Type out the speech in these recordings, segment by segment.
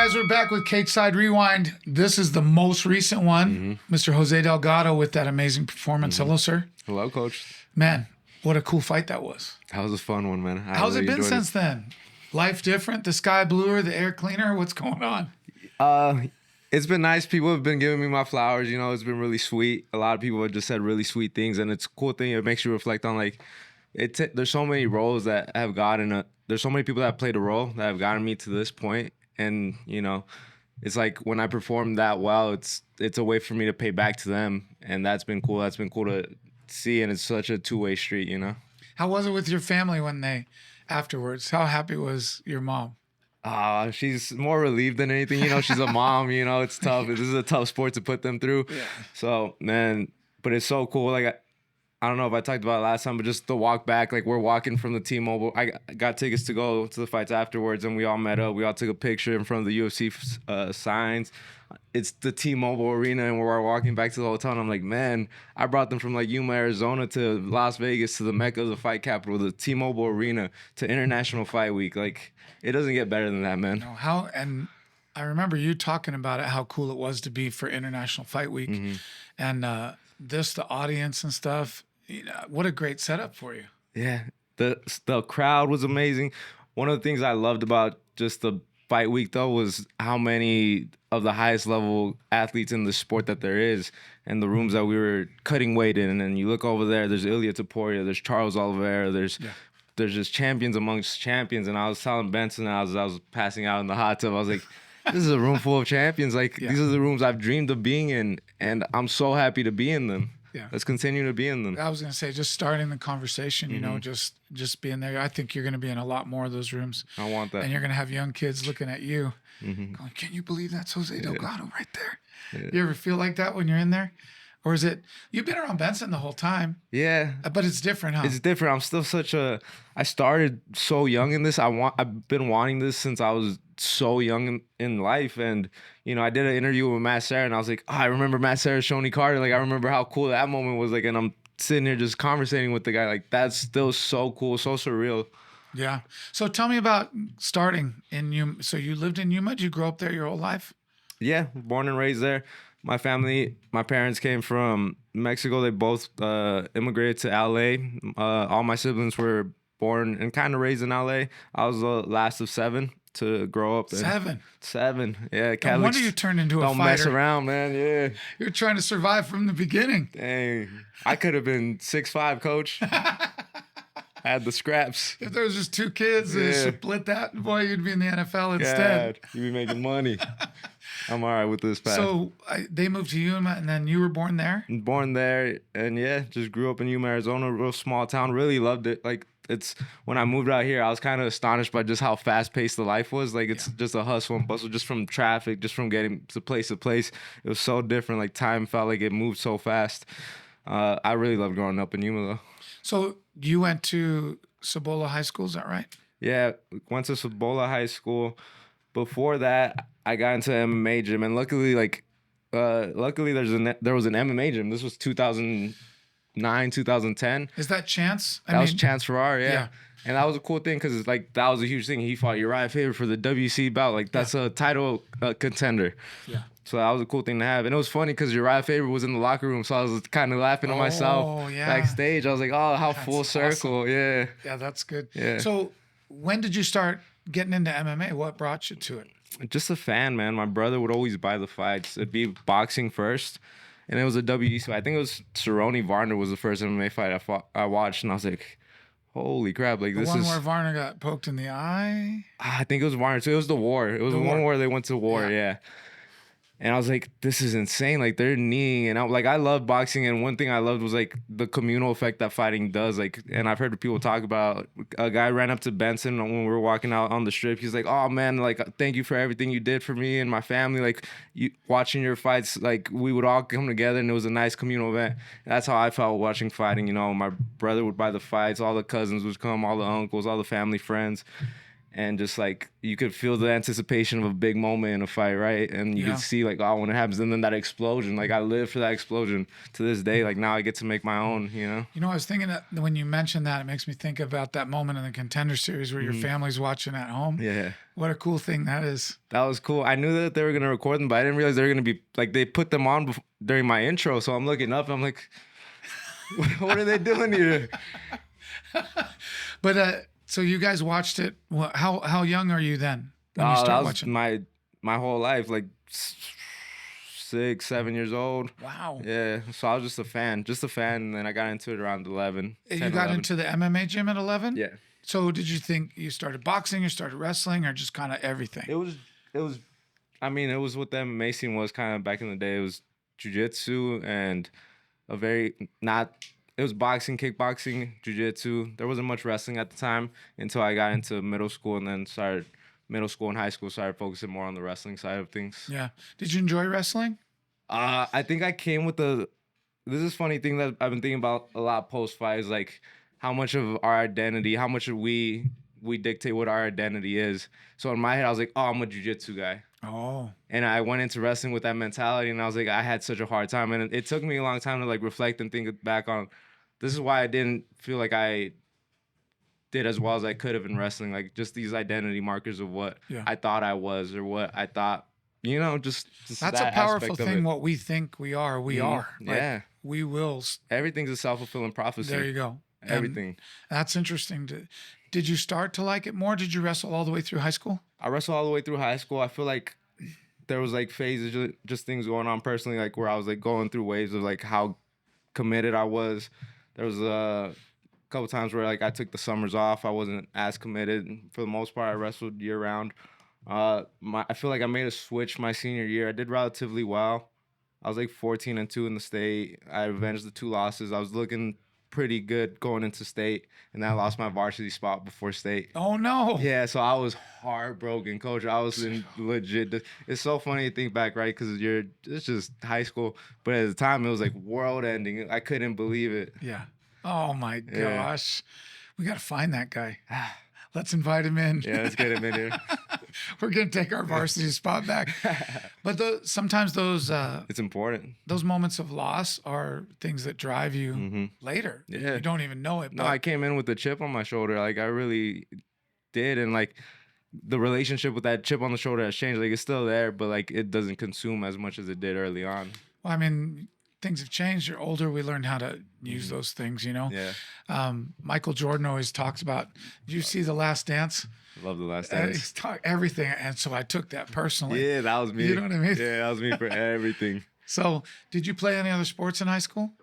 guys, we're back with Cageside Rewind. This is the most recent one. Mr. Jose Delgado with that amazing performance. Hello, sir. Hello, coach. Man, what a cool fight that was. That was a fun one, man. How's it been since then? Life different? The sky bluer? The air cleaner? What's going on? It's been nice. People have been giving me my flowers. You know, it's been really sweet. A lot of people have just said really sweet things, and it's a cool thing. It makes you reflect on, like, there's so many roles that have gotten there's so many people that have played a role that have gotten me to this point. And, you know, it's like when I perform that well, it's a way for me to pay back to them. And that's been cool. That's been cool to see. And it's such a two-way street, you know? How was it with your family afterwards? How happy was your mom? She's more relieved than anything. You know, she's a mom, you know, it's tough. This is a tough sport to put them through. Yeah. So, man, but it's so cool. Like, I don't know if I talked about it last time, but just the walk back, like we're walking from the T-Mobile. I got tickets to go to the fights afterwards, and we all met up. We all took a picture in front of the UFC signs. It's the T-Mobile Arena, and we're walking back to the hotel, and I'm like, man, I brought them from like Yuma, Arizona to Las Vegas to the Mecca of the fight capital, the T-Mobile Arena, to International Fight Week. Like, it doesn't get better than that, man. No, and I remember you talking about it, how cool it was to be for International Fight Week. And the audience and stuff. You know, what a great setup for you. Yeah, the crowd was amazing. One of the things I loved about just the fight week, though, was how many of the highest level athletes in the sport that there is, and the rooms that we were cutting weight in. And you look over there, there's Ilya Taporia, there's Charles Oliveira, there's just champions amongst champions. And I was telling Benson, I was passing out in the hot tub, I was like, this is a room full of champions. Like, these are the rooms I've dreamed of being in, and I'm so happy to be in them. Yeah. Let's continue to be in them. I was going to say, just starting the conversation, you know, just being there. I think you're going to be in a lot more of those rooms. I want that. And you're going to have young kids looking at you going, can you believe that's Jose Delgado right there? Yeah. You ever feel like that when you're in there? Or is it, you've been around Benson the whole time. Yeah. But it's different, huh? It's different. I'm still I started so young in this. I've been wanting this since I was so young in life. And, you know, I did an interview with Matt Serra, and I was like, I remember Matt Serra, Shoney Carter. Like, I remember how cool that moment was. Like, and I'm sitting here just conversating with the guy. Like, that's still so cool, so surreal. Yeah. So tell me about starting in Yuma. So you lived in Yuma? Did you grow up there your whole life? Yeah, born and raised there. My family, my parents came from Mexico. They both immigrated to LA. All my siblings were born and kind of raised in LA. I was the last of 7 to grow up there. 7. Yeah, no wonder you turned into a fighter. Don't mess around, man. Yeah. You're trying to survive from the beginning. Dang. I could have been 6'5", coach. I had the scraps. If there was just 2 kids and split that, boy, you'd be in the NFL instead. God, you'd be making money. I'm all right with this path. So they moved to Yuma, and then you were born there? Born there, and just grew up in Yuma, Arizona, real small town. Really loved it. Like, when I moved out here, I was kind of astonished by just how fast-paced the life was. Like, it's just a hustle and bustle, just from traffic, just from getting to place to place. It was so different. Like, time felt like it moved so fast. I really loved growing up in Yuma, though. So you went to Cibola High School, is that right? Yeah, went to Cibola High School. Before that, I got into MMA gym, and luckily there was an MMA gym. This was 2009, 2010. Is that Chance? That was Chance Farrar, yeah. And that was a cool thing because that was a huge thing. He fought Uriah Faber for the WC belt. Like, that's a title contender. Yeah. So that was a cool thing to have. And it was funny because Uriah Faber was in the locker room, so I was kind of laughing to myself backstage. I was like, oh, how that's full circle. Awesome. Yeah. Yeah, that's good. Yeah. So when did you start getting into MMA? What brought you to it? Just a fan, man. My brother would always buy the fights. It'd be boxing first, and it was a WEC. I think it was Cerrone Varner was the first MMA fight I watched, and I was like, holy crap. Like, this is... The one where Varner got poked in the eye? I think it was Varner, too. It was the war. It was the one where they went to war, yeah. And I was like, this is insane. Like, they're kneeing. And I love boxing. And one thing I loved was, like, the communal effect that fighting does. Like, and I've heard people talk about, a guy ran up to Benson when we were walking out on the strip. He's like, oh, man, like, thank you for everything you did for me and my family. Like, watching your fights, like, we would all come together, and it was a nice communal event. And that's how I felt watching fighting. You know, my brother would buy the fights. All the cousins would come, all the uncles, all the family friends. and just like you could feel the anticipation of a big moment in a fight, right? And you could see like, oh, when it happens, and then that explosion, like I live for that explosion to this day. Like now I get to make my own, you know? You know, I was thinking that when you mentioned that, it makes me think about that moment in the Contender Series where your family's watching at home. Yeah. What a cool thing that is. That was cool. I knew that they were going to record them, but I didn't realize they were going to be like, they put them on during my intro. So I'm looking up, I'm like, what are they doing here? But so you guys watched it. How young are you then when you That start was watching? my whole life, like 6, 7 years old. Wow. Yeah. So I was just a fan, and then I got into it around 11. You 10, got 11. into the MMA gym at 11? Yeah. So did you think you started boxing, you started wrestling, or just kind of everything? It was. I mean, it was what the MMA scene was kind of back in the day. It was jiu-jitsu and a very not. It was boxing, kickboxing, jiu-jitsu. There wasn't much wrestling at the time until I got into middle school, and then started middle school and high school. Started focusing more on the wrestling side of things. Yeah. Did you enjoy wrestling? I think I came with the. This is a funny thing that I've been thinking about a lot post-fight is like how much of our identity, how much of we dictate what our identity is. So in my head, I was like, oh, I'm a jiu-jitsu guy. Oh. And I went into wrestling with that mentality, and I was like, I had such a hard time. And it took me a long time to like reflect and think back on, this is why I didn't feel like I did as well as I could have in wrestling. Like just these identity markers of what I thought I was or what I thought, you know, just that's that a powerful aspect of thing. it. What we think we are, we are. Like, Yeah. we will. Everything's a self-fulfilling prophecy. There you go. Everything. And that's interesting. Did you start to like it more? Did you wrestle all the way through high school? I wrestled all the way through high school. I feel like there was like phases, just things going on personally, like where I was like going through waves of like how committed I was. There was a couple times where like I took the summers off. I wasn't as committed. For the most part, I wrestled year round. I feel like I made a switch my senior year. I did relatively well. I was like 14-2 in the state. I avenged the 2 losses. I was looking pretty good going into state, and then I lost my varsity spot before state. Oh no. Yeah, so I was heartbroken, coach. I was in legit. It's so funny to think back, right? Because it's just high school, but at the time it was like world ending. I couldn't believe it. Yeah. Oh my gosh. We got to find that guy. Let's invite him in. Yeah, let's get him in here. We're gonna take our varsity spot back. But sometimes those it's important. Those moments of loss are things that drive you later. Yeah. You don't even know it. No, I came in with a chip on my shoulder. Like I really did, and like the relationship with that chip on the shoulder has changed. Like it's still there, but like it doesn't consume as much as it did early on. Well, I mean, things have changed. You're older. We learned how to use those things, you know? Yeah. Michael Jordan always talks about, did you see The Last Dance? Love The Last Dance. He's everything. And so I took that personally. Yeah, that was me. You know what I mean? Yeah, that was me for everything. So did you play any other sports in high school?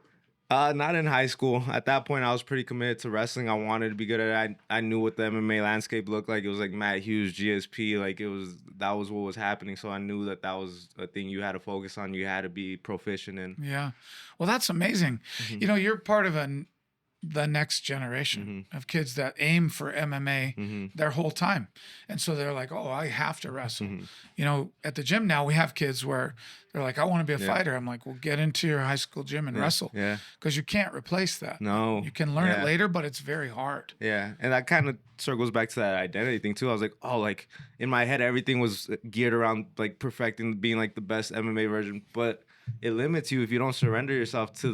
Not in high school. At that point, I was pretty committed to wrestling. I wanted to be good at it. I knew what the MMA landscape looked like. It was like Matt Hughes, GSP. Like that was what was happening. So I knew that was a thing you had to focus on. You had to be proficient in. Yeah. Well, that's amazing. You know, you're part of the next generation of kids that aim for MMA their whole time. And so they're like, oh, I have to wrestle. You know, at the gym now, we have kids where they're like, I want to be a fighter. I'm like, well, get into your high school gym and wrestle. Yeah. Because you can't replace that. No. You can learn it later, but it's very hard. Yeah. And that kind of circles back to that identity thing too. I was like, oh, like in my head, everything was geared around like perfecting, being like the best MMA version. But it limits you if you don't surrender yourself to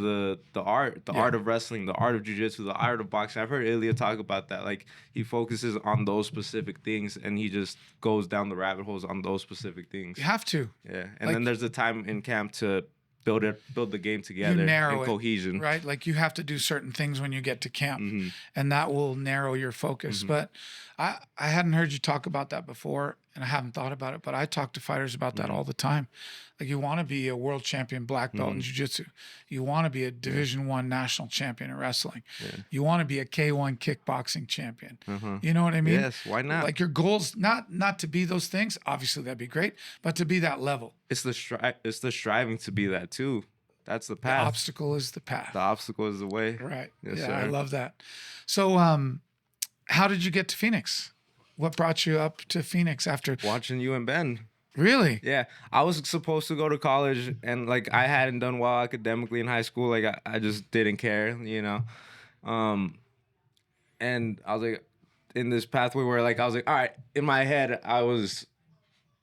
the art of wrestling, the art of jiu-jitsu, the art of boxing. I've heard Ilya talk about that. Like he focuses on those specific things and he just goes down the rabbit holes on those specific things. You have to. Yeah. And then there's a time in camp to build the game together in cohesion. Right? Like you have to do certain things when you get to camp and that will narrow your focus. But I hadn't heard you talk about that before and I haven't thought about it, but I talk to fighters about that all the time. Like you want to be a world champion black belt in jiu-jitsu. You want to be a Division I national champion in wrestling. You want to be a K1 kickboxing champion. You know what I mean? Yes, why not? Like your goals, not to be those things. Obviously, that'd be great, but to be that level. It's the striving to be that too. That's the path. The obstacle is the path. The obstacle is the way. Right. Yes, yeah, sir. I love that. So, how did you get to Phoenix? What brought you up to Phoenix after watching you and Ben? Really? Yeah, I was supposed to go to college, and like I hadn't done well academically in high school. Like I just didn't care, you know. And I was like, in this pathway where like I was like, all right, in my head I was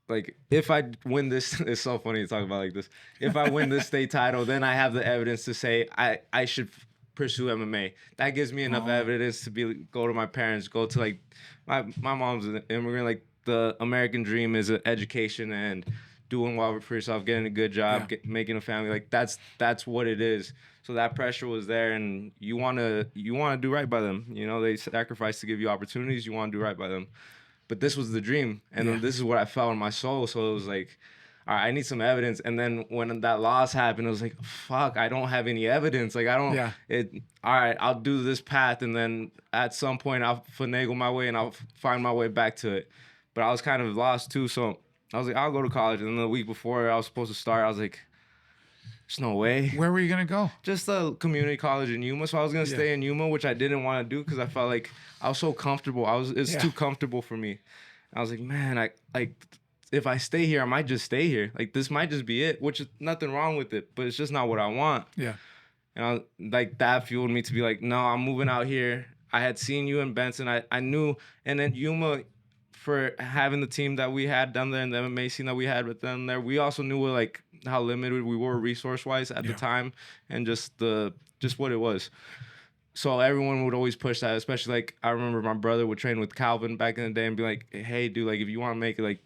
like, if I win this, it's so funny to talk about like this. If I win this state title, then I have the evidence to say I should pursue MMA. That gives me enough evidence to go to my parents, go to like my mom's an immigrant. Like the American dream is an education and doing well for yourself, getting a good job, making a family. Like that's what it is. So that pressure was there, and you wanna do right by them. You know, they sacrifice to give you opportunities. You want to do right by them. But this was the dream, and then this is what I felt in my soul. So it was like, all right, I need some evidence. And then when that loss happened, it was like, fuck, I don't have any evidence. Like I don't. All right, I'll do this path, and then at some point I'll finagle my way and I'll find my way back to it. But I was kind of lost too, so I was like, I'll go to college. And then the week before I was supposed to start, I was like, there's no way. Where were you gonna go? Just a community college in Yuma. So I was gonna stay in Yuma, which I didn't want to do because I felt like I was so comfortable. It's too comfortable for me. I was like, man, if I stay here, I might just stay here. Like this might just be it, which is nothing wrong with it, but it's just not what I want. Yeah. And like that fueled me to be like, no, I'm moving out here. I had seen you in Benson. I knew, and then Yuma, for having the team that we had down there and the MMA scene that we had with them there, we also knew like how limited we were resource-wise at the time, and just what it was. So everyone would always push that, especially like I remember my brother would train with Calvin back in the day and be like, hey, dude, like if you want to make it, like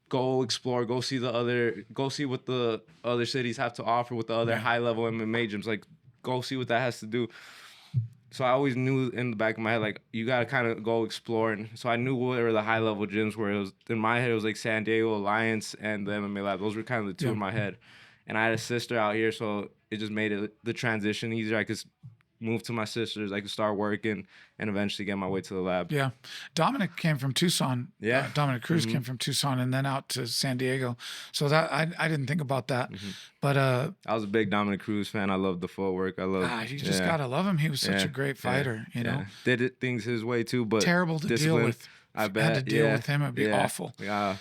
go explore, go see what the other cities have to offer with the other high-level MMA gyms. Like go see what that has to do. So I always knew in the back of my head, like, you got to kind of go explore. And so I knew where the high-level gyms were. It was, in my head, it was like San Diego Alliance and the MMA Lab. Those were kind of the two in my head. And I had a sister out here, so it just made the transition easier. I could move to my sister's. I could start working and eventually get my way to the lab. Yeah. Dominic came from Tucson. Yeah. Dominic Cruz came from Tucson and then out to San Diego. So that I didn't think about that. But I was a big Dominic Cruz fan. I loved the footwork. You just gotta love him. He was such a great fighter, you know. Did things his way too, but terrible to deal with. I bet. Had to deal with him, it'd be awful. Yeah.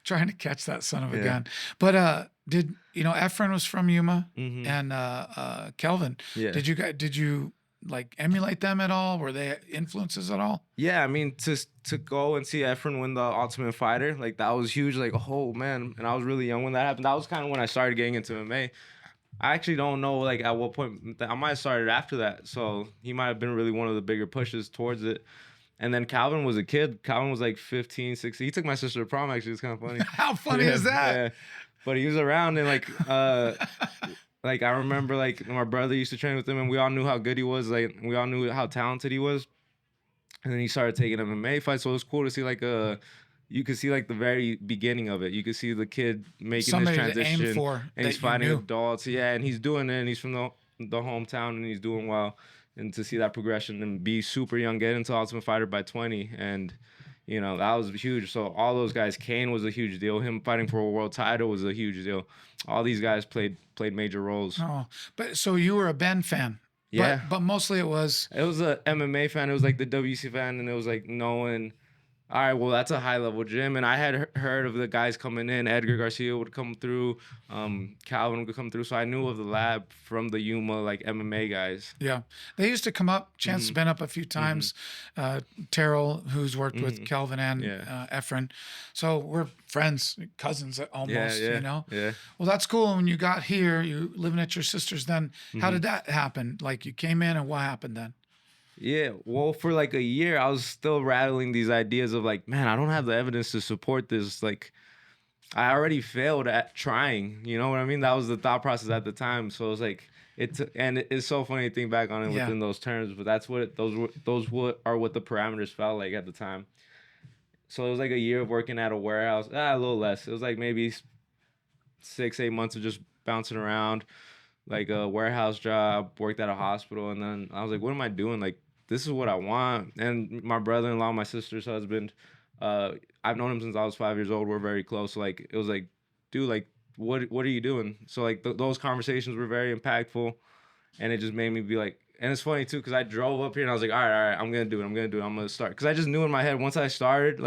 Trying to catch that son of a gun. But did you know Efren was from Yuma and Kelvin? Yeah. Did you like emulate them at all? Were they influences at all? Yeah, I mean to go and see Efren win the Ultimate Fighter, like that was huge. Like, oh man, and I was really young when that happened. That was kind of when I started getting into MMA. I actually don't know like at what point I might have started after that. So he might have been really one of the bigger pushes towards it. And then Calvin was a kid. Calvin was like 15, 16. He took my sister to prom, actually. It's kind of funny. How funny is that? Yeah. But he was around and like like I remember like my brother used to train with him and we all knew how good he was. Like we all knew how talented he was. And then he started taking MMA fights. So it was cool to see like you could see like the very beginning of it. You could see the kid making Somebody this transition. to aim for and he's fighting adults. Yeah, and he's doing it and he's from the hometown and he's doing well. And to see that progression and be super young, get into Ultimate Fighter by 20, and you know that was huge. So all those guys, Kane was a huge deal. Him fighting for a world title was a huge deal. All these guys played major roles. Oh, but so you were a Ben fan, yeah. But mostly it was a MMA fan. It was like the WC fan, and it was like knowing. All right, well, that's a high-level gym. And I had heard of the guys coming in. Edgar Garcia would come through. Calvin would come through. So I knew of the lab from the Yuma, like, MMA guys. Yeah. They used to come up. Chance has been up a few times. Terrell, who's worked with Calvin and Efren. So we're friends, cousins almost, you know? Yeah. Well, that's cool. When you got here, you living at your sister's then. How did that happen? Like, you came in and what happened then? Yeah, well, for like a year, I was still rattling these ideas of like, man, I don't have the evidence to support this. Like, I already failed at trying. You know what I mean? That was the thought process at the time. So it was like, it's so funny to think back on it within those terms. But that's what those are what the parameters felt like at the time. So it was like a year of working at a warehouse. A little less. It was like maybe 6-8 months of just bouncing around, like a warehouse job. Worked at a hospital, and then I was like, what am I doing? Like, this is what I want. And my brother-in-law, my sister's husband, I've known him since I was 5 years old. We're very close. So, like, it was like, dude, like, what are you doing? So, like, those conversations were very impactful. And it just made me be like, and it's funny, too, because I drove up here and I was like, all right, I'm going to do it. I'm going to start. Because I just knew in my head, once I started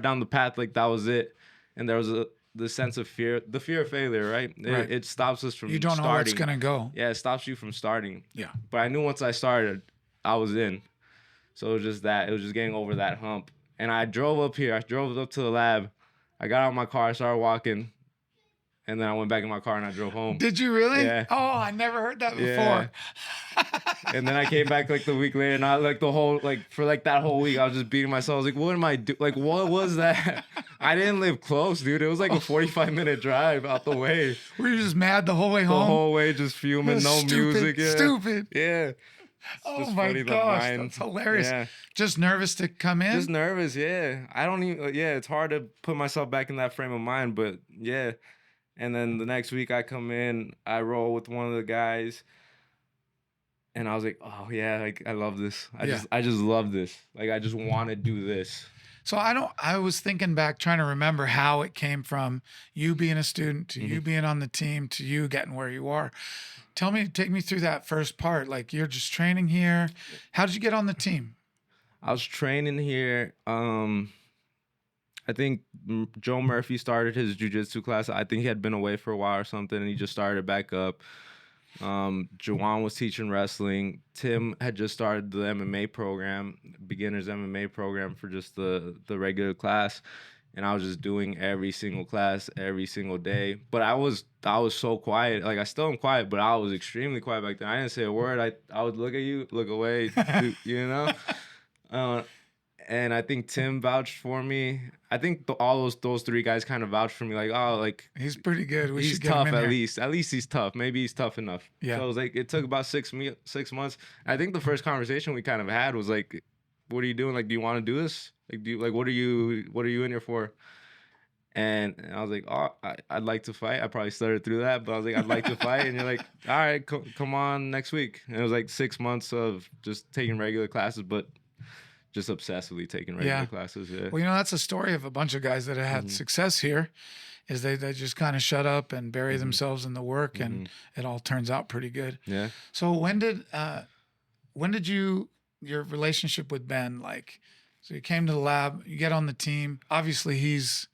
down the path, like, that was it. And there was the sense of fear, the fear of failure, right? It stops us from starting. You don't know where it's going to go. Yeah, it stops you from starting. Yeah. But I knew once I started, I was in. So it was just that. It was just getting over that hump. And I drove up here. I drove up to the lab. I got out of my car. I started walking. And then I went back in my car and I drove home. Did you really? Yeah. Oh, I never heard that before. Yeah. And then I came back like the week later, and I like the whole for like that whole week I was just beating myself. I was like, what am I doing? Like, what was that? I didn't live close, dude. It was like a 45-minute drive out the way. Were you just mad the whole way home? The whole way just fuming, no music. Yeah. Stupid. Yeah. Oh my gosh, that's hilarious. Yeah. Just nervous to come in? Just nervous, yeah. I don't even, it's hard to put myself back in that frame of mind, but yeah. And then the next week I come in, I roll with one of the guys. And I was like, oh yeah, like I love this. I just love this. Like I just want to do this. So I was thinking back, trying to remember how it came from you being a student to you being on the team to you getting where you are. Take me through that first part. Like you're just training here. How did you get on the team? I was training here. I think Joe Murphy started his jiu-jitsu class. I think he had been away for a while or something, and he just started back up. Jawan was teaching wrestling. Tim had just started the MMA program, beginners MMA program for just the regular class. And I was just doing every single class every single day. But I was so quiet. Like I still am quiet, but I was extremely quiet back then. I didn't say a word. I would look at you, look away, you know? And I think Tim vouched for me. I think all those three guys kind of vouched for me. Like, oh, like he's pretty good. He's tough at least. At least he's tough. Maybe he's tough enough. Yeah. So it was like it took about 6 months. I think the first conversation we kind of had was like, "What are you doing? Like, do you want to do this? Like, what are you in here for?" And I was like, "Oh, I'd like to fight." I probably stuttered through that, but I was like, "I'd like to fight." And you're like, "All right, come on next week." And it was like 6 months of just taking regular classes, but just obsessively taking regular classes. Yeah. Well, that's a story of a bunch of guys that have had success here. Is they just kind of shut up and bury themselves in the work, and it all turns out pretty good. Yeah. So when did your relationship with Ben, like, so you came to the lab, you get on the team. Obviously, he's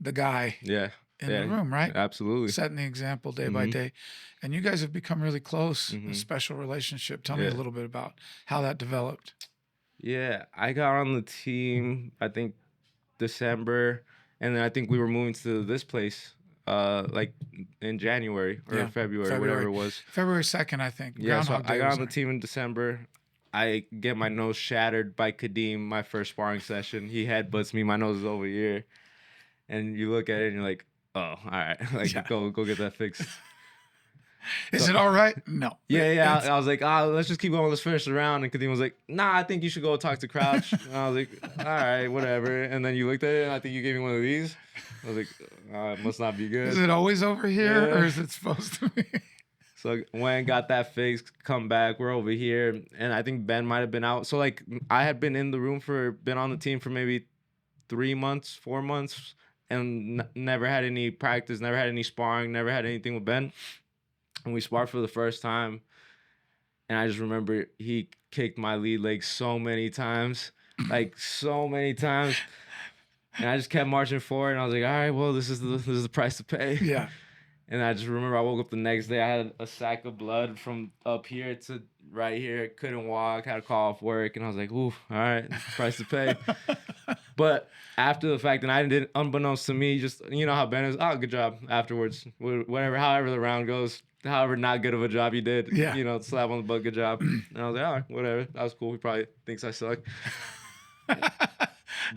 the guy. Yeah. In the room, right? Absolutely. Setting the example day by day. And you guys have become really close, a special relationship. Tell me a little bit about how that developed. Yeah, I got on the team, I think, December, and then I think we were moving to this place, like in January or February, whatever it was. February 2nd, I think. Yeah, so I got on the team in December. I get my nose shattered by Kadeem my first sparring session. He headbutts me, my nose is over here. And you look at it and you're like, oh, all right, like go get that fixed. Is it all right? No. Yeah. I was like, let's just keep going. Let's finish the round. And Kadeem was like, nah, I think you should go talk to Crouch. And I was like, all right, whatever. And then you looked at it, and I think you gave me one of these. I was like, it must not be good. Is it always over here, or is it supposed to be? So went, got that fixed, come back. We're over here. And I think Ben might have been out. So, like, I had been in the room been on the team for maybe 3 months, 4 months, and never had any practice, never had any sparring, never had anything with Ben. And we sparred for the first time, and I just remember he kicked my lead leg so many times, and I just kept marching forward, and I was like, all right, well, this is the price to pay. Yeah. And I just remember I woke up the next day, I had a sack of blood from up here to right here, couldn't walk, had to call off work, and I was like, ooh, all right, price to pay. But after the fact, and I didn't, unbeknownst to me, just, you know how Ben is, good job afterwards, however the round goes. However not good of a job you did, slap on the butt, good job. And I was like, all right, whatever. That was cool. He probably thinks I suck.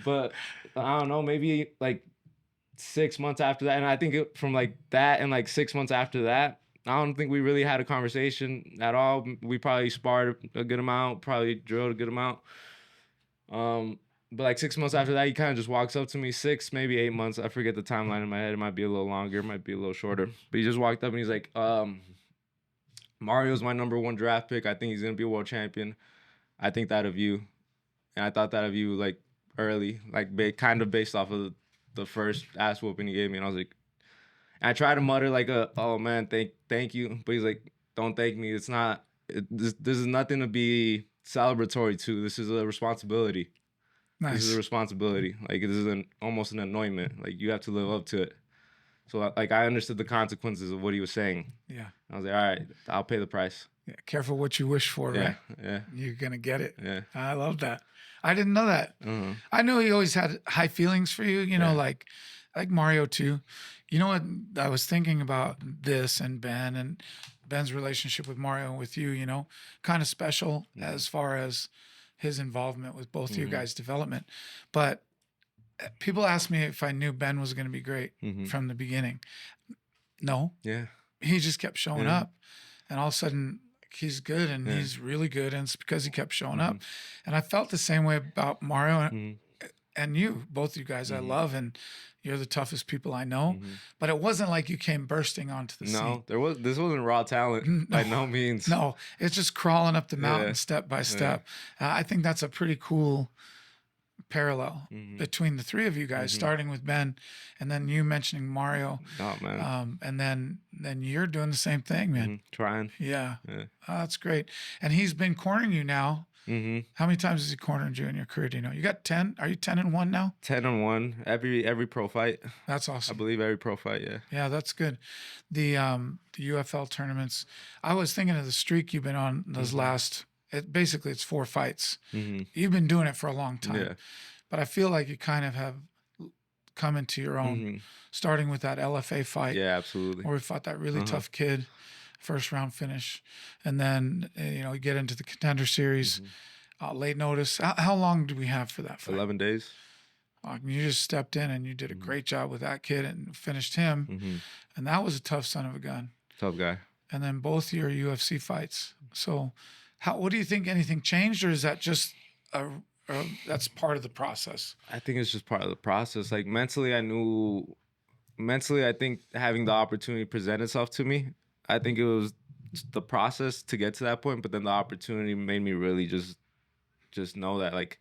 But I don't know, maybe like 6 months after that. And I think from like that and like 6 months after that, I don't think we really had a conversation at all. We probably sparred a good amount, probably drilled a good amount. But like 6 months after that, he kind of just walks up to me, 6, maybe 8 months. I forget the timeline in my head. It might be a little longer. It might be a little shorter. But he just walked up and he's like, Mario's my #1 draft pick. I think he's going to be a world champion. I think that of you. And I thought that of you like early, like kind of based off of the first ass whooping he gave me. And I was like, and I tried to mutter like oh man, thank you. But he's like, don't thank me. It's not, this is nothing to be celebratory to. This is a responsibility. Nice. This is a responsibility. Like, this is almost an anointment. Like, you have to live up to it. So, like, I understood the consequences of what he was saying. Yeah. I was like, all right, I'll pay the price. Yeah, careful what you wish for, Yeah, right? yeah, You're gonna get it. yeah. I love that. I didn't know that. Uh-huh. I know he always had high feelings for you. You know, Yeah. like Mario too. You know what? I was thinking about this and Ben's relationship with Mario and with you. You know, kind of special as far as his involvement with both of you guys' development. But people ask me if I knew Ben was going to be great from the beginning. No, Yeah. he just kept showing Yeah. up, and all of a sudden he's good, and he's really good, and it's because he kept showing up. And I felt the same way about Mario and you, both you guys. I love, and you're the toughest people I know. But it wasn't like you came bursting onto the scene. No, this wasn't raw talent by no means. No, it's just crawling up the mountain Yeah. step by step. I think that's a pretty cool parallel between the three of you guys, starting with Ben, and then you mentioning Mario. Oh man. And then you're doing the same thing, man. Trying. Yeah. Yeah. Oh, that's great. And he's been cornering you now. Mm-hmm. How many times has he cornered you in your career? Do you know? You got 10? Are you 10-1 now? 10-1 every pro fight. That's I awesome. believe every pro fight. Yeah. Yeah, that's good. The UFL tournaments. I was thinking of the streak you've been on those last. Basically, it's 4 fights. You've been doing it for a long time. Yeah. But I feel like you kind of have come into your own, starting with that LFA fight. Yeah, absolutely. Where we fought that really tough kid, first round finish, and then you get into the contender series, late notice. How long do we have for that fight? 11 days. You just stepped in and you did a great job with that kid and finished him, and that was a tough son of a gun. Tough guy. And then both your UFC fights. So, what do you think? Anything changed, or is that just that's part of the process? I think it's just part of the process. Like mentally, I think having the opportunity present itself to me, I think it was the process to get to that point, but then the opportunity made me really just know that like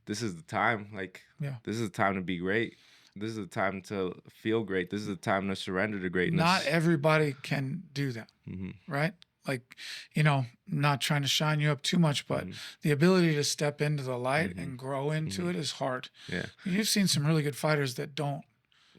this is the time. Like this is the time to be great. This is the time to feel great. This is the time to surrender to greatness. Not everybody can do that, right? Like, not trying to shine you up too much, but the ability to step into the light and grow into it is hard. Yeah. You've seen some really good fighters that don't,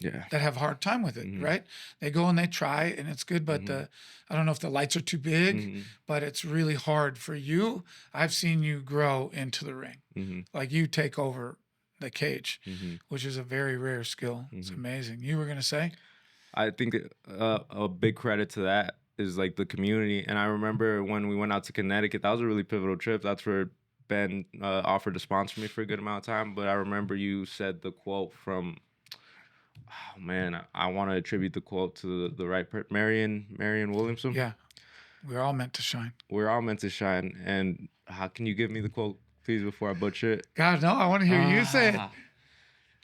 that have a hard time with it, right? They go and they try and it's good, but I don't know if the lights are too big, but it's really hard for you. I've seen you grow into the ring. Like you take over the cage, which is a very rare skill. It's amazing. You were going to say? I think a big credit to that is like the community. And I remember when we went out to Connecticut, that was a really pivotal trip. That's where Ben offered to sponsor me for a good amount of time. But I remember you said the quote from, oh man, I want to attribute the quote to the right person, Marion Williamson. Yeah. We're all meant to shine. We're all meant to shine. And how can you give me the quote, please, before I butcher it? God, no, I want to hear you say it.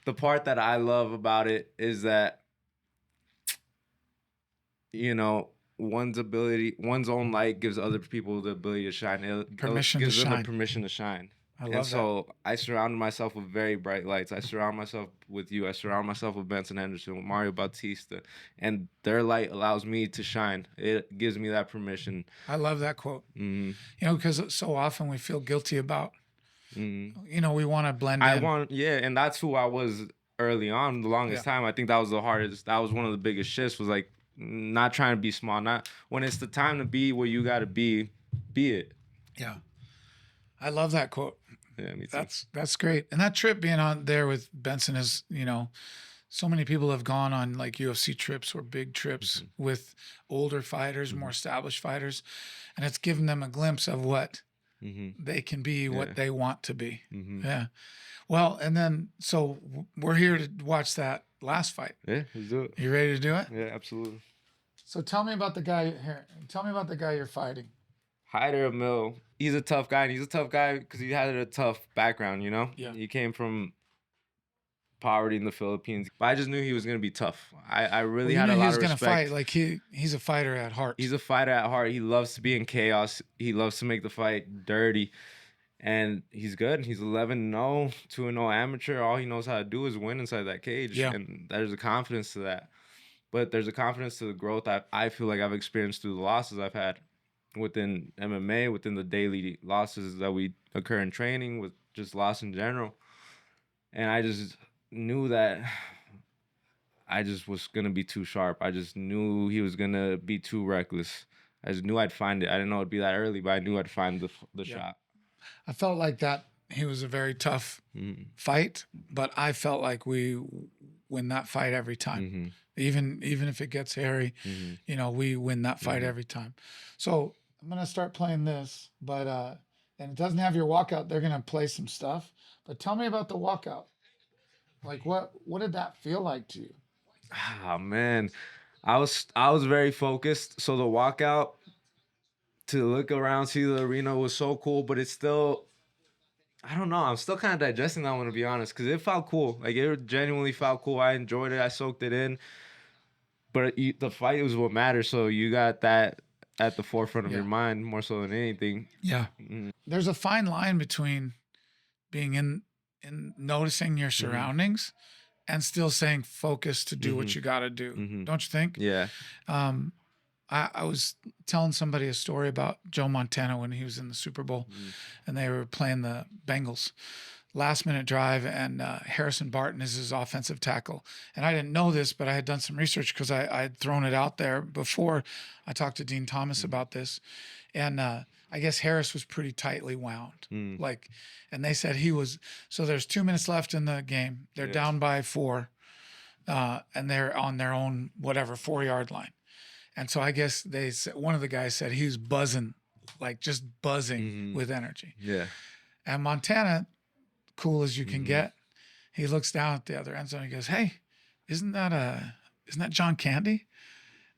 The part that I love about it is that, one's own light gives other people the ability to shine. It gives them the permission to shine. I love that. I surrounded myself with very bright lights. I surround myself with you. I surround myself with Benson Henderson, with Mario Bautista. And their light allows me to shine. It gives me that permission. I love that quote. Because so often we feel guilty about, we want to blend in. And that's who I was early on, the longest time. I think that was the hardest. That was one of the biggest shifts, was like, not trying to be small. Not when it's the time to be where you got to be it. Yeah. I love that quote. Yeah, me too. That's great. And that trip being on there with Benson is, so many people have gone on like UFC trips or big trips with older fighters, more established fighters, and it's given them a glimpse of what they can be, what they want to be. Yeah. Well, and then, so we're here to watch that last fight. Yeah, let's do it. You ready to do it? Yeah, absolutely. So tell me about the guy here. Tell me about the guy you're fighting. Hyder Amil. He's a tough guy, and he's a tough guy because he had a tough background, Yeah. He came from poverty in the Philippines. But I just knew he was going to be tough. I really had a lot of respect. He was going to fight. Like he's a fighter at heart. He's a fighter at heart. He loves to be in chaos. He loves to make the fight dirty. And he's good. He's 11-0, 2-0 amateur. All he knows how to do is win inside that cage. Yeah. And there's a confidence to that. But there's a confidence to the growth I feel like I've experienced through the losses I've had within MMA, within the daily losses that we occur in training, with just loss in general. And I just knew that I just was going to be too sharp. I just knew he was going to be too reckless. I just knew I'd find it. I didn't know it'd be that early, but I knew I'd find the shot. I felt like that he was a very tough fight, but I felt like we win that fight every time. Even if it gets hairy, you know, we win that fight every time. So I'm gonna start playing this, but and it doesn't have your walkout. They're gonna play some stuff. But tell me about the walkout. Like what did that feel like to you? Ah, man. I was very focused. So the walkout, to look around, see the arena, was so cool, but it's still, I don't know. I'm still kind of digesting that one, to be honest, because it felt cool. Like, it genuinely felt cool. I enjoyed it. I soaked it in. But the fight was what matters. So you got that at the forefront of your mind more so than anything. Yeah. There's a fine line between being in noticing your surroundings and still staying focused to do what you got to do. Don't you think? Yeah. I was telling somebody a story about Joe Montana when he was in the Super Bowl and they were playing the Bengals. Last minute drive, and Harrison Barton is his offensive tackle. And I didn't know this, but I had done some research because I had thrown it out there before. I talked to Dean Thomas about this. And I guess Harris was pretty tightly wound. Like, and they said he was, so there's 2 minutes left in the game. They're down by 4, and they're on their own, whatever, 4-yard line. And so I guess one of the guys said he was buzzing, like just buzzing with energy. Yeah. And Montana, cool as you can get, he looks down at the other end zone. He goes, "Hey, isn't that John Candy?"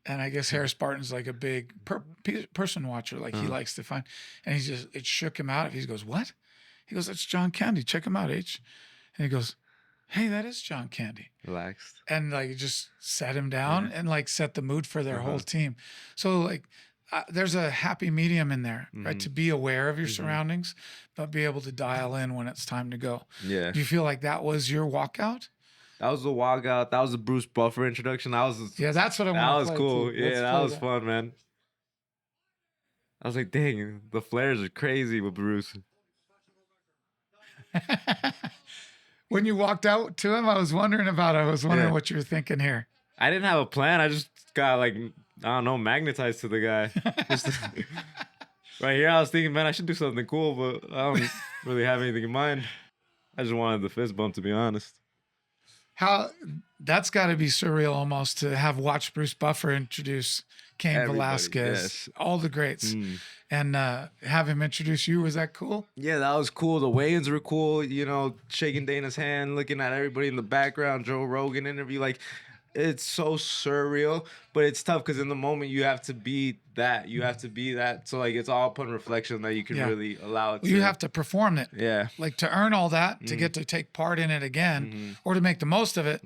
And I guess Harris Barton's like a big person watcher, like he likes to find. And it shook him out. He goes, "What?" He goes, "That's John Candy. Check him out, H." And he goes, "Hey, that is John Candy." Relaxed. And like it just set him down and like set the mood for their whole team. So like there's a happy medium in there, right? To be aware of your surroundings, but be able to dial in when it's time to go. Yeah. Do you feel like that was your walkout? That was the walkout. That was the Bruce Buffer introduction. That's what I want to play. That was cool. Too. Yeah, that was fun, man. I was like, dang, the flares are crazy with Bruce. When you walked out to him, I was wondering what you were thinking here. I didn't have a plan. I just got like, I don't know, magnetized to the guy. Right here, I was thinking, man, I should do something cool, but I don't really have anything in mind. I just wanted the fist bump, to be honest. How that's got to be surreal almost to have watched Bruce Buffer introduce Cain Velasquez, all the greats, and have him introduce you. Was that cool? Yeah, that was cool. The weigh-ins were cool. You know, shaking Dana's hand, looking at everybody in the background, Joe Rogan interview. Like, it's so surreal, but it's tough because in the moment you have to be that. You have to be that. So like, it's all upon reflection that you can really allow it. You have to perform it. Yeah. Like to earn all that, to get to take part in it again, or to make the most of it.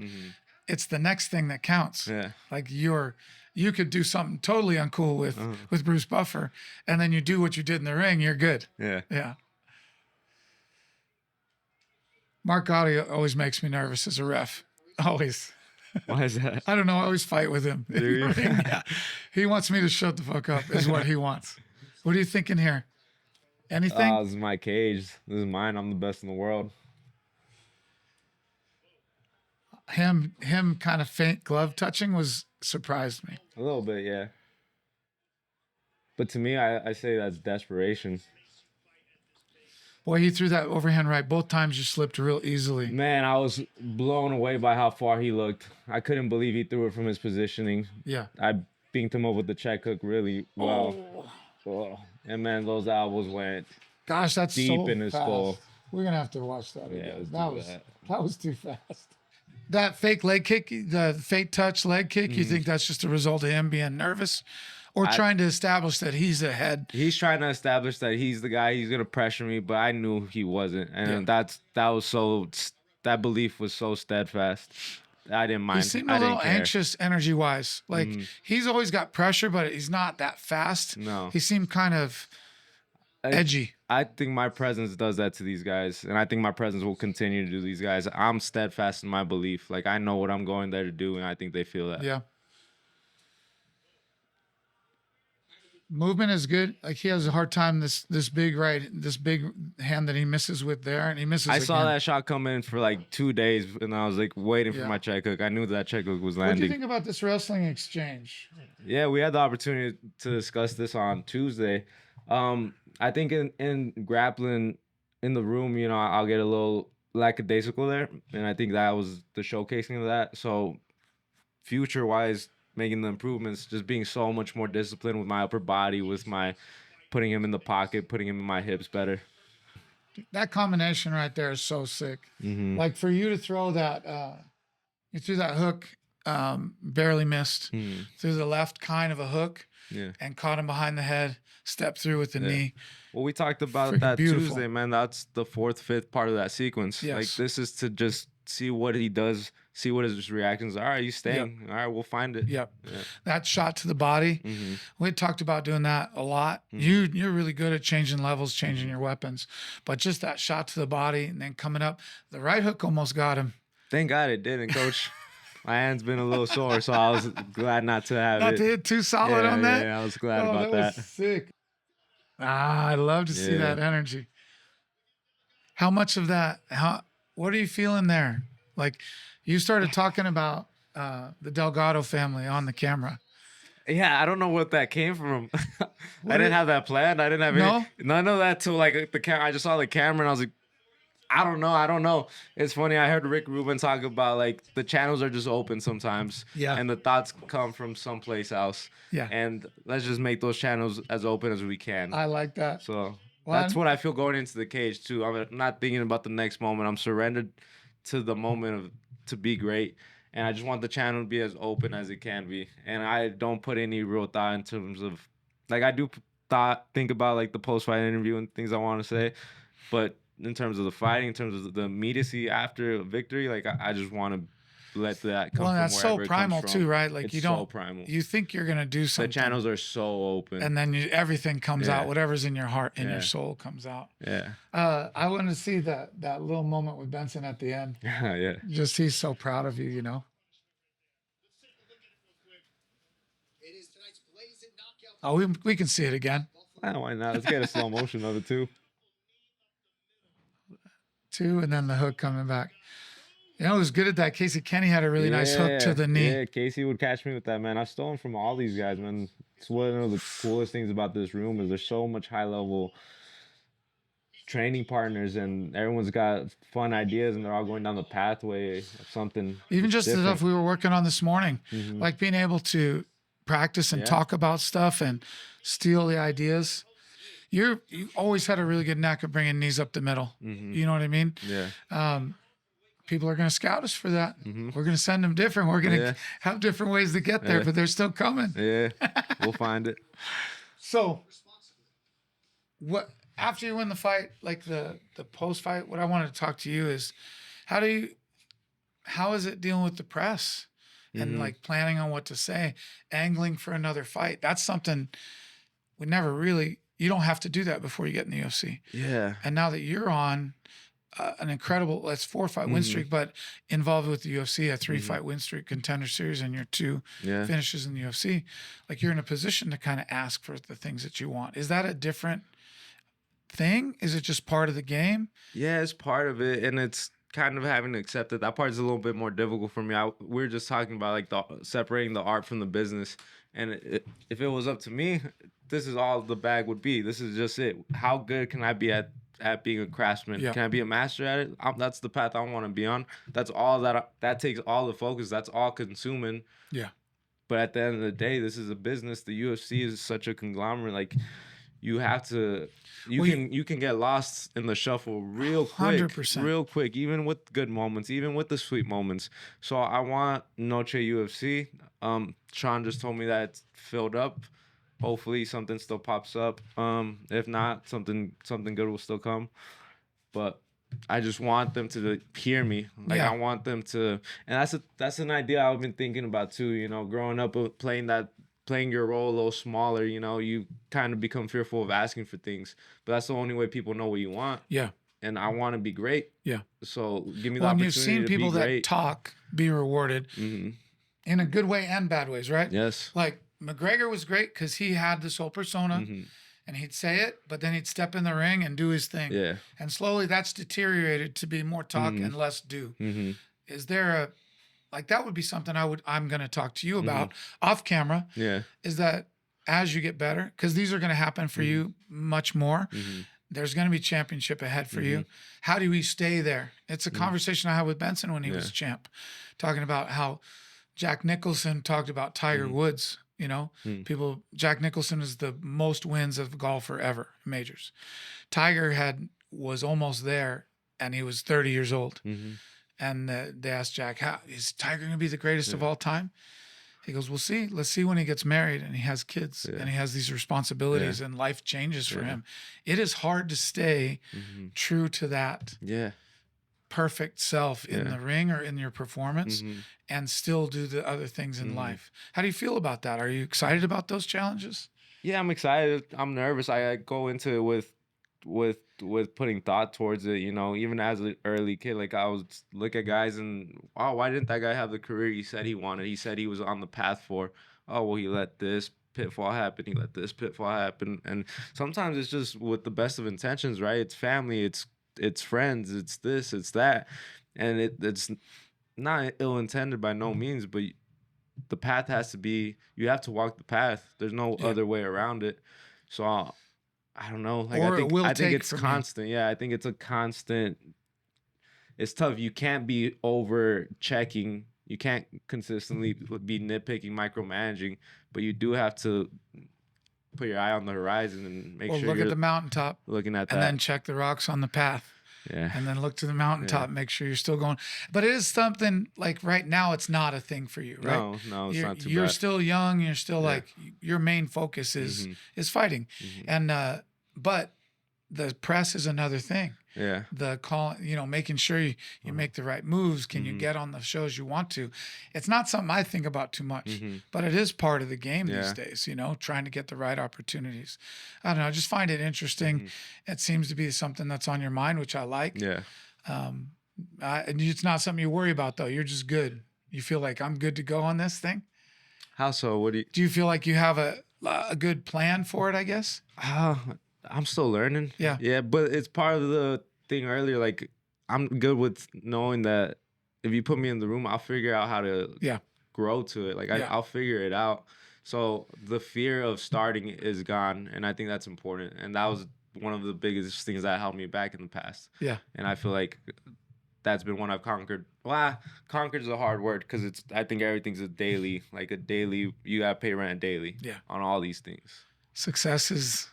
It's the next thing that counts. Yeah. Like you could do something totally uncool with Bruce Buffer, and then you do what you did in the ring. You're good. Yeah. Yeah. Mark Gotti always makes me nervous as a ref. Always. Why is that? I don't know. I always fight with him. Do you? Yeah. He wants me to shut the fuck up is what he wants. What are you thinking here? Anything? This is my cage. This is mine. I'm the best in the world. Him kind of faint glove touching surprised me. A little bit, yeah. But to me, I say that's desperation. Boy, he threw that overhand right. Both times you slipped real easily. Man, I was blown away by how far he looked. I couldn't believe he threw it from his positioning. Yeah. I binked him up with the check hook really well. Oh. And man, those elbows went that's deep so in his fast. skull. We're gonna have to watch that again. That was too fast. That fake leg kick, the fake touch leg kick, you think that's just a result of him being nervous? Or trying to establish that he's ahead. He's trying to establish that he's the guy. He's gonna pressure me, but I knew he wasn't, and that belief was so steadfast. I didn't mind. He seemed a little anxious, energy wise. Like he's always got pressure, but he's not that fast. No, he seemed kind of edgy. I think my presence does that to these guys, and I think my presence will continue to do these guys. I'm steadfast in my belief. Like I know what I'm going there to do, and I think they feel that. Yeah. movement is good. Like he has a hard time this big hand that he misses with there, and he misses. I saw again. that shot come in for like 2 days, and I was like waiting for Yeah. my check hook. I knew that check hook was What do you landing. think about this wrestling exchange? Yeah, we had the opportunity to discuss this on Tuesday. I think in grappling in the room, you know, I'll get a little lackadaisical there, and I think that was the showcasing of that. So future wise, making the improvements, just being so much more disciplined with my upper body, with my putting him in the pocket, putting him in my hips better. That combination right there is so sick. Mm-hmm. Like for you to throw that, you threw that hook, barely missed, through the left, kind of a hook, and caught him behind the head, stepped through with the knee. Well, we talked about that beautiful. Tuesday, man. That's the 4th, 5th part of that sequence. Yes. Like this is to just see what he does, see what his reactions are. All right, he's staying. Yep. All right, we'll find it. Yep. Yeah. That shot to the body. We had talked about doing that a lot. You're really good at changing levels, changing your weapons, but just that shot to the body and then coming up, the right hook almost got him. Thank God it didn't, Coach. My hand's been a little sore, so I was glad not to have not it. to hit too solid on that. Yeah, I was glad about that. Was sick. I love to see that energy. How much of that? What are you feeling there? Like, you started talking about the Delgado family on the camera. Yeah, I don't know what that came from. I didn't have that planned. I didn't have none of that till like the camera. I just saw the camera and I was like, I don't know. It's funny. I heard Rick Rubin talk about like the channels are just open sometimes. Yeah. And the thoughts come from someplace else. Yeah. And let's just make those channels as open as we can. I like that. So that's what I feel going into the cage too. I'm not thinking about the next moment. I'm surrendered to the moment to be great. And I just want the channel to be as open as it can be. And I don't put any real thought in terms of, like I do think about like the post-fight interview and things I want to say. But in terms of the fighting, in terms of the immediacy after a victory, like I just want to let that come. Well, and that's so primal too, right? Like it's so primal. You think you're gonna do something. The channels are so open, and then everything comes out. Whatever's in your heart and your soul comes out. Yeah. I want to see that little moment with Benson at the end. Yeah. Just he's so proud of you, you know. Oh, we can see it again. Why not? Let's get a slow motion of it too. And then the hook coming back. You know, it was good at that. Casey Kenny had a really nice hook to the knee. Yeah, Casey would catch me with that, man. I've stolen from all these guys, man. It's one of the coolest things about this room is there's so much high-level training partners, and everyone's got fun ideas, and they're all going down the pathway of something. Even just the stuff we were working on this morning, like being able to practice and talk about stuff and steal the ideas. You always had a really good knack of bringing knees up the middle. You know what I mean? Yeah. People are going to scout us for that. We're going to send them different. We're going to have different ways to get there, but they're still coming. Yeah, we'll find it. So, what after you win the fight, like the post fight, what I wanted to talk to you is, how is it dealing with the press and like planning on what to say, angling for another fight? That's something we never really. You don't have to do that before you get in the UFC. Yeah. And now that you're on an incredible, 4-fight win streak, but involved with the UFC, a 3-fight win streak, Contender Series, and your 2 finishes in the UFC, like you're in a position to kind of ask for the things that you want. Is that a different thing? Is it just part of the game? Yeah, it's part of it, and it's kind of having to accept it. That part is a little bit more difficult for me. We were just talking about like separating the art from the business, and if it was up to me, this is all the bag would be. This is just it. How good can I be at being a craftsman? Can I be a master at it? That's the path I want to be on. That's all that takes all the focus. That's all consuming. Yeah. But at the end of the day, this is a business. The UFC is such a conglomerate. Like you have to, you can get lost in the shuffle real quick, 100%. real quick, even with good moments, even with the sweet moments. So I want Noche UFC. Sean just told me that it's filled up. Hopefully something still pops up. If not, something good will still come. But I just want them to hear me. Like I want them to, and that's an idea I've been thinking about too. You know, growing up playing your role a little smaller. You know, you kind of become fearful of asking for things, but that's the only way people know what you want. Yeah. And I want to be great. Yeah. So give me the opportunity. You've seen people that talk be rewarded in a good way and bad ways, right? Yes. Like McGregor was great because he had this whole persona and he'd say it, but then he'd step in the ring and do his thing. Yeah. And slowly that's deteriorated to be more talk and less do. Is there a, like, that would be something I'm going to talk to you about off camera. Yeah. Is that as you get better, because these are going to happen for you much more. There's going to be championship ahead for you. How do we stay there? It's a conversation I had with Benson when he was champ, talking about how Jack Nicholson talked about Tiger Woods. You know, Jack Nicholson is the most wins of a golfer ever, majors. Tiger was almost there, and he was 30 years old. And they asked Jack, "How is Tiger going to be the greatest of all time?" He goes, "We'll see. Let's see when he gets married and he has kids and he has these responsibilities and life changes for him." It is hard to stay true to that perfect self in the ring or in your performance and still do the other things in life. How do you feel about that? Are you excited about those challenges? Yeah, I'm excited. I'm nervous. I go into it with putting thought towards it, you know, even as an early kid. Like, I was look at guys and, oh, why didn't that guy have the career he said he wanted? He said he was on the path for. Oh, well, he let this pitfall happen. He let this pitfall happen. And sometimes it's just with the best of intentions, right? It's family, it's friends, it's this, it's that. And it's not ill-intended by no means, but the path has to be, you have to walk the path. There's no other way around it. So I don't know. Like, I think it's constant. Yeah, I think it's a constant. It's tough. You can't be over checking. You can't consistently be nitpicking, micromanaging, but you do have to put your eye on the horizon and make sure look at the mountaintop, looking at that, and then check the rocks on the path. Yeah. And then look to the mountaintop, make sure you're still going. But it is something, like, right now, it's not a thing for you, right? No, it's not too bad. You're still young. You're still like, your main focus is fighting. And, but the press is another thing. Yeah. The call, you know, making sure you make the right moves. Can you get on the shows you want to? It's not something I think about too much, but it is part of the game these days, you know, trying to get the right opportunities. I don't know. I just find it interesting. It seems to be something that's on your mind, which I like. Yeah. And it's not something you worry about, though. You're just good. You feel like, I'm good to go on this thing. How so? What do you feel like you have a good plan for it, I guess? I'm still learning. Yeah. Yeah, but it's part of the thing earlier. Like, I'm good with knowing that if you put me in the room, I'll figure out how to grow to it. Like, I'll figure it out. So the fear of starting is gone, and I think that's important. And that was one of the biggest things that held me back in the past. Yeah. And I feel like that's been one I've conquered. Well, conquered is a hard word because I think everything's a daily, you got to pay rent daily on all these things. Success is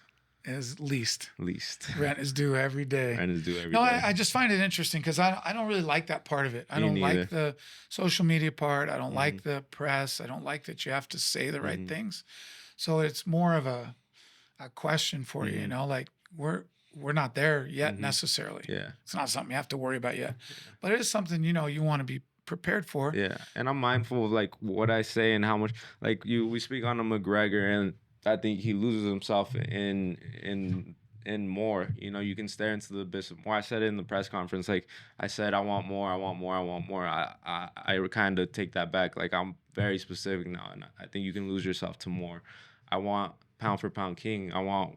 least. Rent is due every day. No, I just find it interesting because I don't really like that part of it. I don't like the social media part. I don't like the press. I don't like that you have to say the right things. So it's more of a question for you, you know, like, we're not there yet necessarily. Yeah. It's not something you have to worry about yet. But it is something, you know, you want to be prepared for. Yeah. And I'm mindful of, like, what I say and how much, like, we speak on a McGregor, and I think he loses himself in more. You know, you can stare into the abyss of more. I said it in the press conference. Like, I said, I want more. I kind of take that back. Like, I'm very specific now, and I think you can lose yourself to more. I want pound for pound king. I want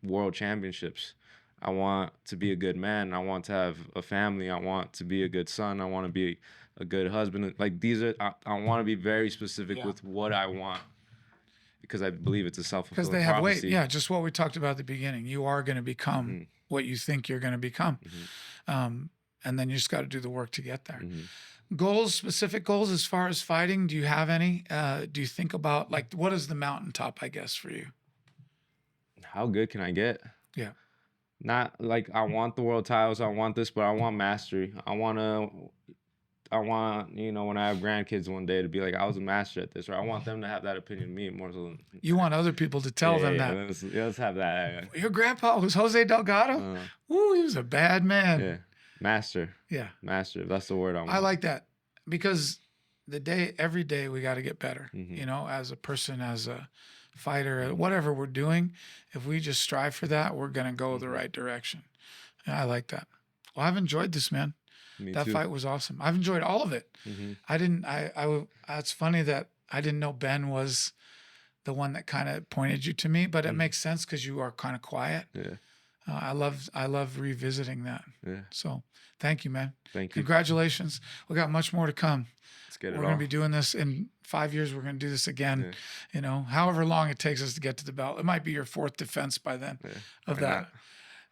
world championships. I want to be a good man. I want to have a family. I want to be a good son. I want to be a good husband. Like, I want to be very specific with what I want. Because I believe it's a self-fulfilling prophecy. Because they have weight. Yeah, just what we talked about at the beginning. You are going to become what you think you're going to become. And then you just got to do the work to get there. Goals, specific goals as far as fighting, do you have any? Do you think about, like, what is the mountaintop, I guess, for you? How good can I get? Yeah. Not like I want the world titles, I want this, but I want mastery. I want, you know, when I have grandkids one day to be like, I was a master at this, or I want them to have that opinion of me more so than... You want other people to tell them that. Let's have that. Your grandpa was Jose Delgado? Ooh, he was a bad man. Yeah. Master. Yeah. Master. That's the word I want. I like that because every day we got to get better, you know, as a person, as a fighter, whatever we're doing. If we just strive for that, we're going to go the right direction. Yeah, I like that. Well, I've enjoyed this, man. That fight was awesome. I've enjoyed all of it. It's funny that I didn't know Ben was the one that kind of pointed you to me, but it makes sense because you are kind of quiet. Yeah. I love revisiting that. Yeah. So thank you, man. Thank you. Congratulations. We got much more to come. Let's get it We're going to be doing this in 5 years. We're going to do this again. Yeah. You know, however long it takes us to get to the belt. It might be your 4th defense by then of that.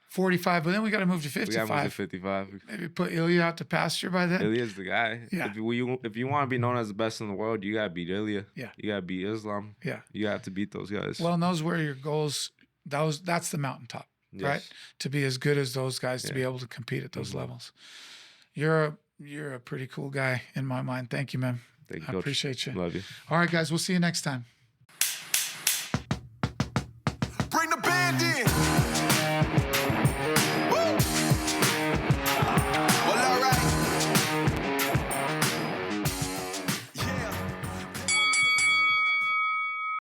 45, but then we got to move to 55. We got to move to 55. Maybe put Ilya out to pasture by then. Ilya's the guy. Yeah. If you want to be known as the best in the world, you got to beat Ilya. Yeah. You got to beat Islam. Yeah. You have to beat those guys. Well, and those were your goals. That's the mountaintop, right? To be as good as those guys, to be able to compete at those levels. You're a pretty cool guy in my mind. Thank you, man. Thank you, I Coach. appreciate you. Love you. All right, guys. We'll see you next time.